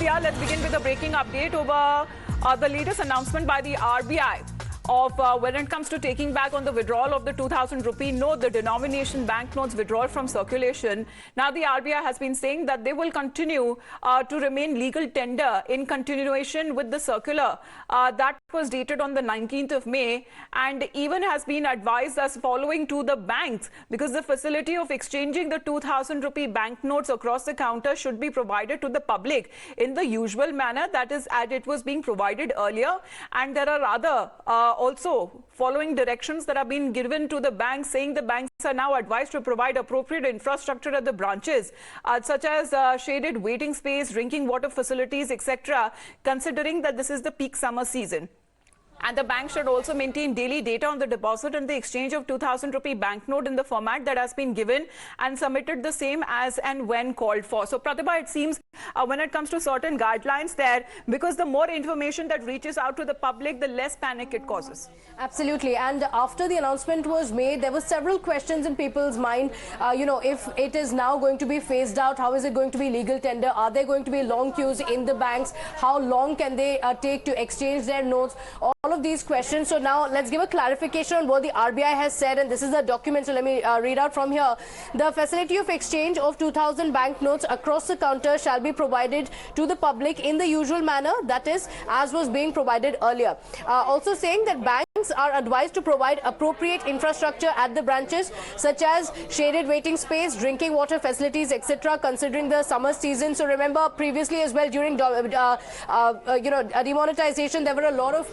India. Let's begin with a breaking update over the latest announcement by the RBI of when it comes to taking back on the withdrawal of the 2,000 rupee note, the denomination banknotes withdrawal from circulation. Now the RBI has been saying that they will continue to remain legal tender in continuation with the circular that was dated on the 19th of May, and even has been advised as following to the banks, because the facility of exchanging the 2,000 rupee banknotes across the counter should be provided to the public in the usual manner, that is as it was being provided earlier. And there are other also following directions that have been given to the banks, saying the banks are now advised to provide appropriate infrastructure at the branches, such as shaded waiting space, drinking water facilities, etc., considering that this is the peak summer season. And the bank should also maintain daily data on the deposit and the exchange of 2,000 rupee banknote in the format that has been given and submitted the same as and when called for. So, Pratibha, it seems when it comes to certain guidelines there, because the more information that reaches out to the public, the less panic it causes. Absolutely. And after the announcement was made, there were several questions in people's mind. If it is now going to be phased out, how is it going to be legal tender? Are there going to be long queues in the banks? How long can they take to exchange their notes? All of these questions. So now let's give a clarification on what the RBI has said, and this is the document, so let me read out from here. The facility of exchange of 2,000 banknotes across the counter shall be provided to the public in the usual manner, that is as was being provided earlier. Also saying that banks are advised to provide appropriate infrastructure at the branches, such as shaded waiting space, drinking water facilities, etc., considering the summer season. So remember, previously as well, during demonetization, there were a lot of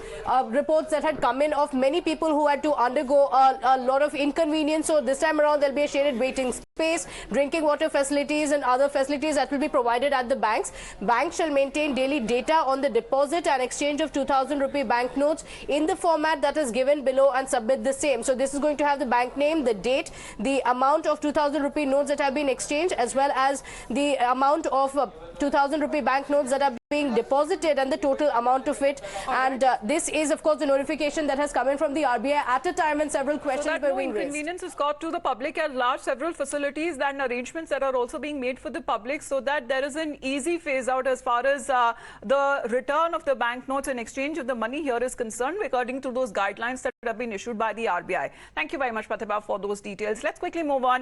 reports that had come in of many people who had to undergo a lot of inconvenience. So this time around, there'll be a shaded waiting space, drinking water facilities and other facilities that will be provided at the banks. Banks shall maintain daily data on the deposit and exchange of 2,000 rupee banknotes in the format that is given below and submit the same. So this is going to have the bank name, the date, the amount of 2,000 rupee notes that have been exchanged, as well as the amount of 2,000 rupee banknotes that are being deposited and the total amount of it. And this is, of course, the notification that has come in from the RBI at a time when several questions were being raised. Inconvenience is caused to the public at large. Several facilities and arrangements that are also being made for the public, so that there is an easy phase out as far as the return of the banknotes and exchange of the money here is concerned, according to those guidelines that have been issued by the RBI. Thank you very much, Pratibha, for those details. Let's quickly move on.